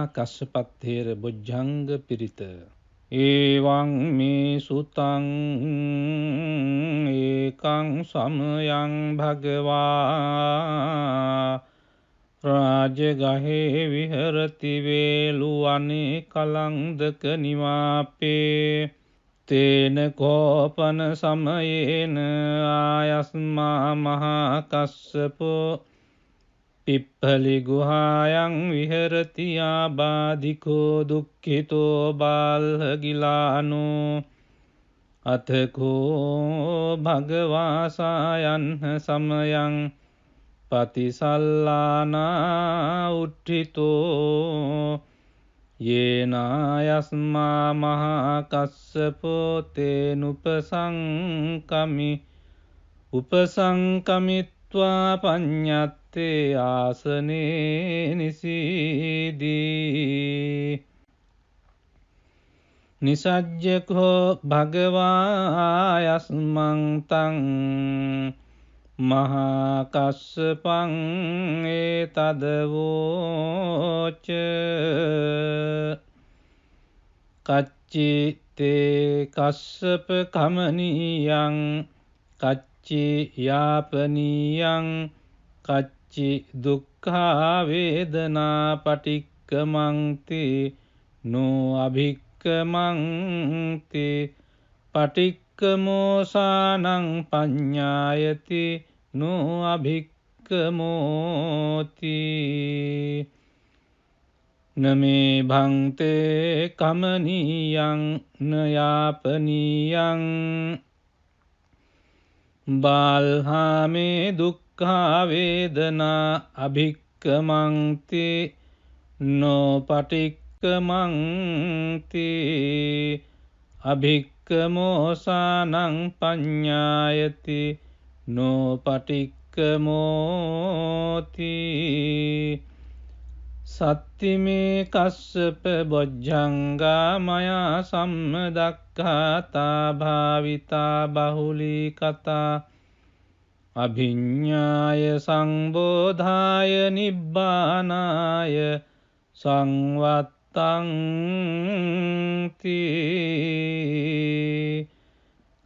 කස්සපත්තේර බොජ්ජංග පිරිත. ඒවං මේ සුතං ඒකං සමයං භගවා රාජගහේ විහරති වේලුවනේ කලන්දක නිවාපේ තේන කෝපන සමයේන ආයස්මා මහා කස්සපෝ පිප්පලි ගුහායන් විහරති ආබාධිකෝ දුක්ඛිතෝ බාල්හගිලානෝ අතකෝ භගවාසායන් සමයං පතිසල්ලානා උට්ඨිතෝ යේනායස්මා මහා කස්සපෝ තේනුපසංකමි උපසංකමිත්වා පඤ්ඤත්තේ ආසනේ නිසීදී නිසජ්ජකෝ භගවායස්මං තං මහා කස්සපං ඒතදවෝච කච්චි තේ කස්සප කමනීයං කච්චි යාපනීයං කච්චි දුක්ඛා වේදනා පටික්කමන්ති නෝ අභික්කමන්ති පටික්කමෝසානං පඤ්ඤායති නෝ අභික්කමෝති නමේ භන්තේ කමනීයං නයාපනීයං බාල්හාමේ දුක්ඛා වේදනා අභික්කමන්ති නෝ පටික්කමන්ති අභික්කමෝසානං පඤ්ඤායති නෝ පටික්කමෝති සත්තිමේ කස්සප බොජ්ජංගා මයා සම්මදක්ඛාතා භාවිතා බහුලී කතා අභිඤ්ඤාය සංබෝධාය නිබ්බානාය සංවත්තං තී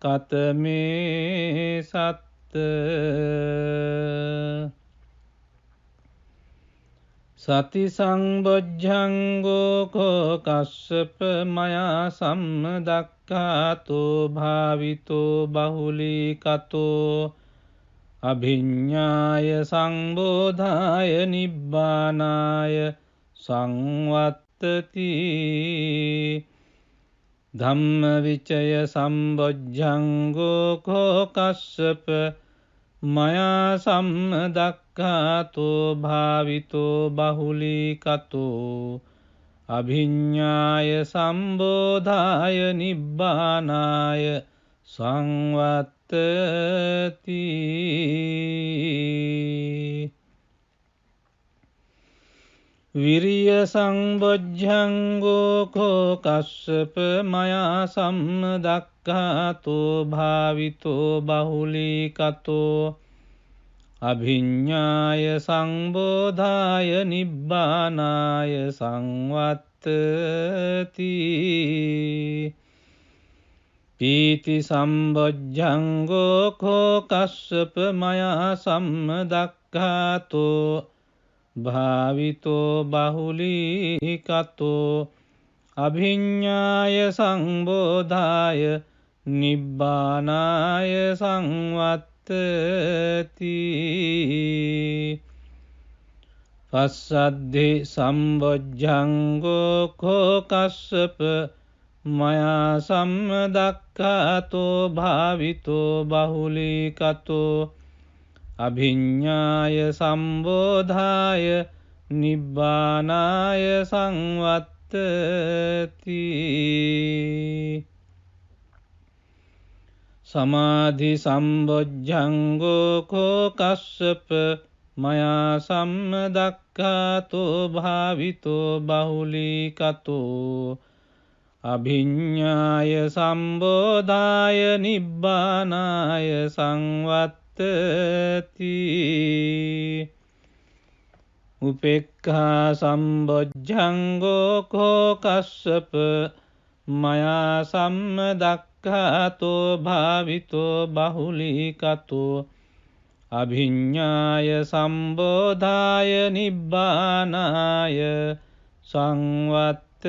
කතමේ සත්ත සති සංබොජ්ජංගෝ කෝ කස්සප මයා සම්මදක්ඛාතෝ භාවිතෝ බහුලී කතෝ අභිඤ්ඤාය සංබෝධාය නිබ්බානාය සංවත්තති ධම්මවිචය සම්බොජ්ජංගෝ කෝ කස්සප මයා සම්මදක්ඛාතෝ භාවිතෝ බහුලී කතෝ අභිඤ්ඤාය සම්බෝධාය නිබ්බානාය සංවත්තති විරිය සංබොජ්ජංගෝ කෝ කස්සප මයා සම්මදක්ඛාතෝ භාවිතෝ බහුලී කතෝ අභිඤ්ඤාය සංබෝධාය නිබ්බානාය සංවත්තති පීති සම්බොජ්ජංගෝ කෝ කස්සප මයා සම්මදක්ඛාතෝ භාවිතෝ බහුලී කතෝ අභිඤ්ඤාය සංබෝධාය නිබ්බානාය සංවත්තති පස්සද්ධි සම්බොජ්ජංගෝ කෝ කස්සප මයා සම්මදක්ඛාතෝ භාවිතෝ බහුලී කතෝ අභිඤ්ඤාය සම්බෝධාය නිබ්බානාය සංවත්තති සමාධි සම්බොජ්ජංගෝ කෝ කස්සප මයා සම්මදක්ඛාතෝ භාවිතෝ බහුලී කතෝ අභිඤ්ඤාය සම්බෝධාය නිබ්බානාය සංවත්තති උපෙක්ඛා සම්බොජ්ජංගෝ කෝ කස්සප මයා සම්මදක්ඛාතෝ භාවිතෝ බහුලීකතෝ අභිඤ්ඤාය සම්බෝධාය නිබ්බානාය සංවත්තති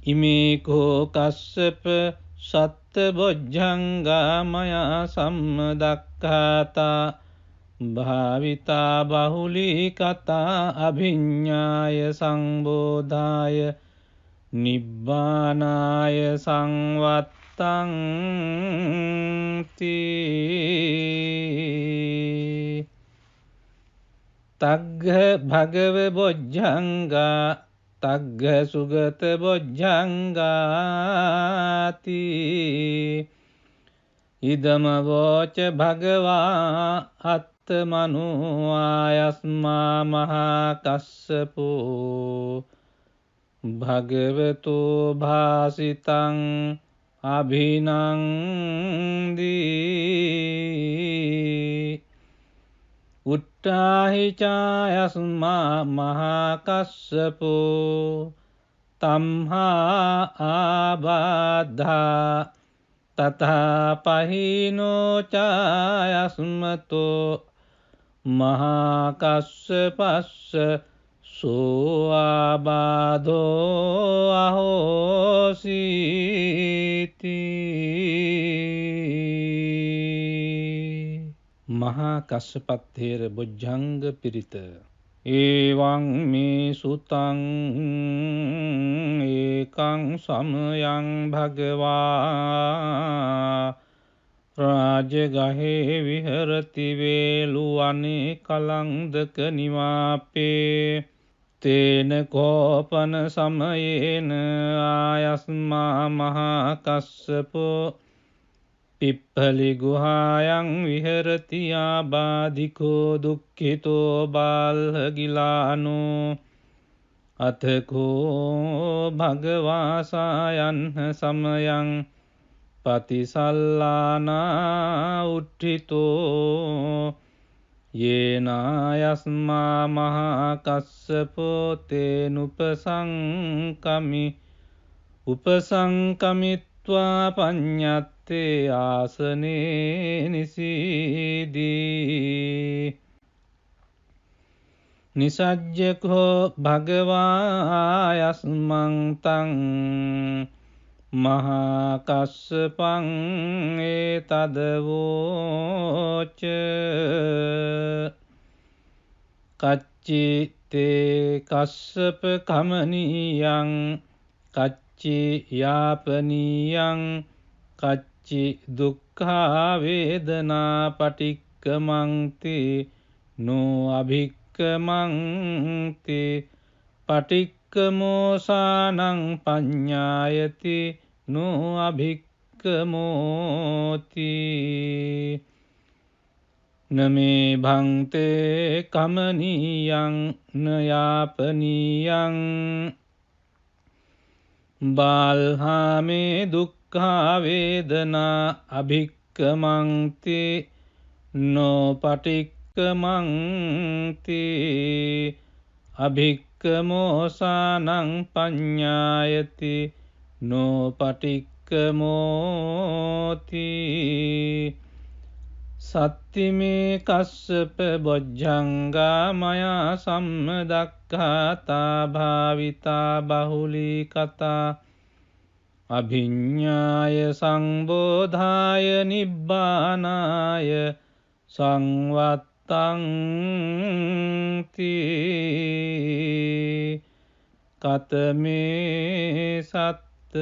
ඉමේකෝ කස්සප සත්ත බොජ්ජංගා මයා සම්මදක්ඛාතා භාවිතා බහුලී කතා අභිඤ්ඤාය සංබෝධාය නිබ්බානාය සංවත්තං තී තග්ග භගව බොජ්ජංගා තග්ග සුගත බොජ්ජංගාති ඉදම වෝච භගවා අත්තමනු ආයස්මා මහා කස්සපෝ භගවතු භාසිතං අභිනන්දී උට්ටාහි චායස්මා මහා කස්සපෝ තම්හා ආබාධා තථා පහිනෝ චායස්මතෝ මහා කස්සපස්ස සෝ ආබාධෝ අහෝසීති මහා කස්සපත්තේර බොජ්ජංග පිරිත ඒවං මේ සුතං ඒකං සමයං භගවා රාජගහේ විහරති වේලුවනේ කලංදක නිවාපේ තේන කෝපන සමයේන ආයස්මා මහා කස්සපෝ පිප්පලි ගුහායන් විහරති ආබාධිකෝ දුක්ඛිතෝ බාල්හගිලානෝ අතකෝ භගවාසායන්හ සමයං පතිසල්ලානා උට්ඨිතෝ යේනායස්මා මහා කස්සපෝ තේනුපසංකමි උපසංකමිත්වා පඤ්ඤත්තේ ආසනේ නිසීදී නිසජ්ජකෝ භගවායස්මං තං මහා කස්සපං ඒතදවෝච කච්චි තේ කස්සප කමනීයං කච්චි යාපනීයං කච්චි දුක්ඛා වේදනා පටික්කමන්ති නෝ අභික්කමන්ති පටික්කමෝසානං පඤ්ඤායති නෝ අභික්කමෝති නමේ භන්තේ කමනීයං නයාපනීයං බාල්හාමේ දුක්ඛා වේදනා අභික්කමන්ති නෝ පටික්කමන්ති අභික්කමෝසානං පඤ්ඤායති නෝ පටික්කමෝති සත්තිමේ කස්සප බොජ්ජංගා මයා සම්මදක්ඛාතා භාවිතා බහුලී කතා අභිඤ්ඤාය සංබෝධාය නිබ්බානාය සංවත්තං තී කතමේ සත්ත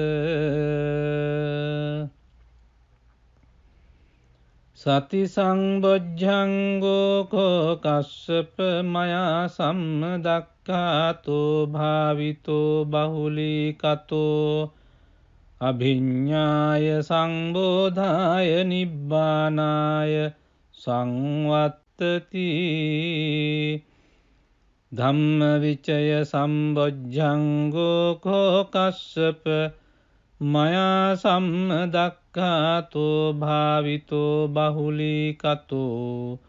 සති සංබොජ්ජංගෝ කෝ කස්සප මයා සම්මදක්ඛාතෝ භාවිතෝ බහුලී කතෝ අභිඤ්ඤාය සංබෝධාය නිබ්බානාය සංවත්තති ධම්මවිචය සම්බොජ්ජංගෝ කෝ කස්සප මයා සම්මදක්ඛාතෝ භාවිතෝ බහුලීකතෝ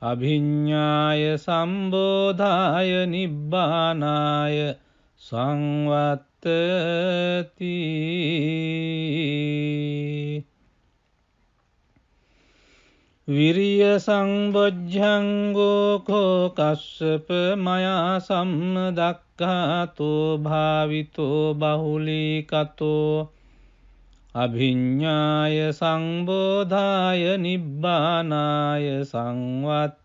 අභිඤ්ඤාය සම්බෝධාය නිබ්බානාය සංවත්තති. විරිය සංබොජ්ජංගෝ කෝ කස්සප මයා සම්මදක්ඛාතෝ භාවිතෝ බහුලීකතෝ අභිඤ්ඤාය සංබෝධාය නිබ්බානාය සංවත්තති.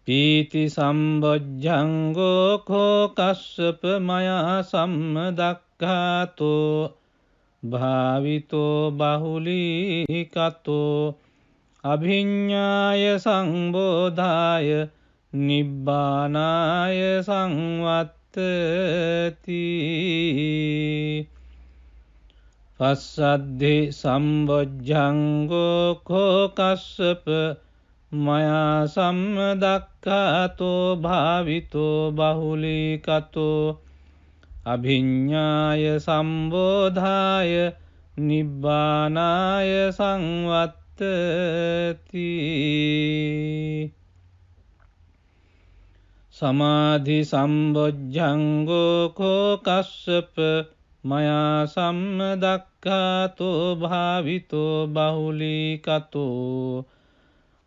පීති සම්බොජ්ජංගෝ කෝ කස්සප මයා සම්මදක්ඛාතෝ භාවිතෝ බහුලීකතෝ අභිඤ්ඤාය සංබෝධාය නිබ්බානාය සංවත්තති. පස්සද්ධි සම්බොජ්ජංගෝ කෝ කස්සප මයා සම්මදක්ඛාතෝ භාවිතෝ බහුලීකතෝ අභිඤ්ඤාය සම්බෝධාය නිබ්බානාය සංවත්තති. සමාධි සම්බොජ්ජංගෝ කෝ කස්සප මයා සම්මදක්ඛාතෝ භාවිතෝ බහුලීකතෝ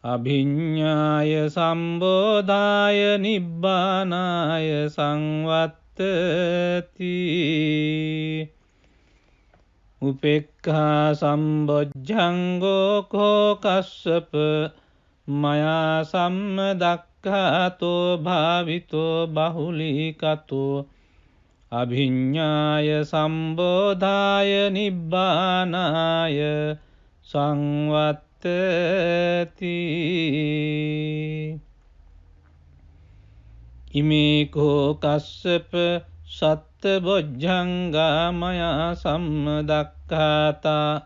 අභිඤ්ඤාය සම්බෝධාය නිබ්බානාය සංවත්තති. උපේක්ඛා සම්බොජ්ජංගෝ කෝ කස්සප මයා සම්මදක්ඛාතෝ භාවිතෝ බහුලීකතෝ අභිඤ්ඤාය සම්බෝධාය නිබ්බානාය සංවත්තති. ඉමේකෝ කස්සප සත්තබොජ්ජංගා මයා සම්මදක්ඛාතා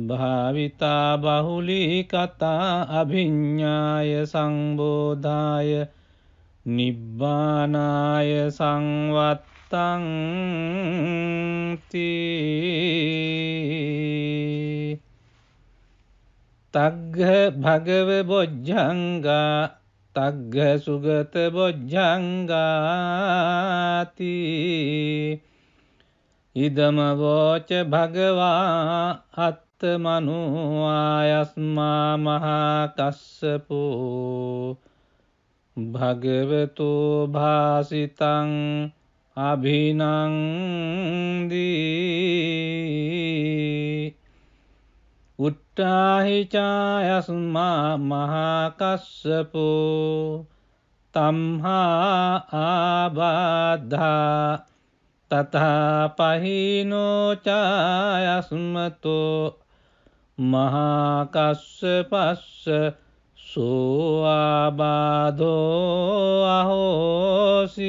භාවිතා බහුලීකතා අභිඤ්ඤාය සංබෝධාය නිබ්බානාය සංවත්තංති. තග්ග භගව බොජ්ජංගා තග්ග සුගත බොජ්ජංගාති. ඉදම වෝච භගවා අත්තමනෝ ආයස්මා මහා කස්සපෝ භගවතෝ භාසිතං අභිනන්දී. උට්ඨාහි චායස්මා මහා කස්සපෝ තම්හා ආබාධා තථා පහිනෝ චායස්මතෝ මහා කස්සපස්ස සෝ ආබාධෝ අහෝසීති.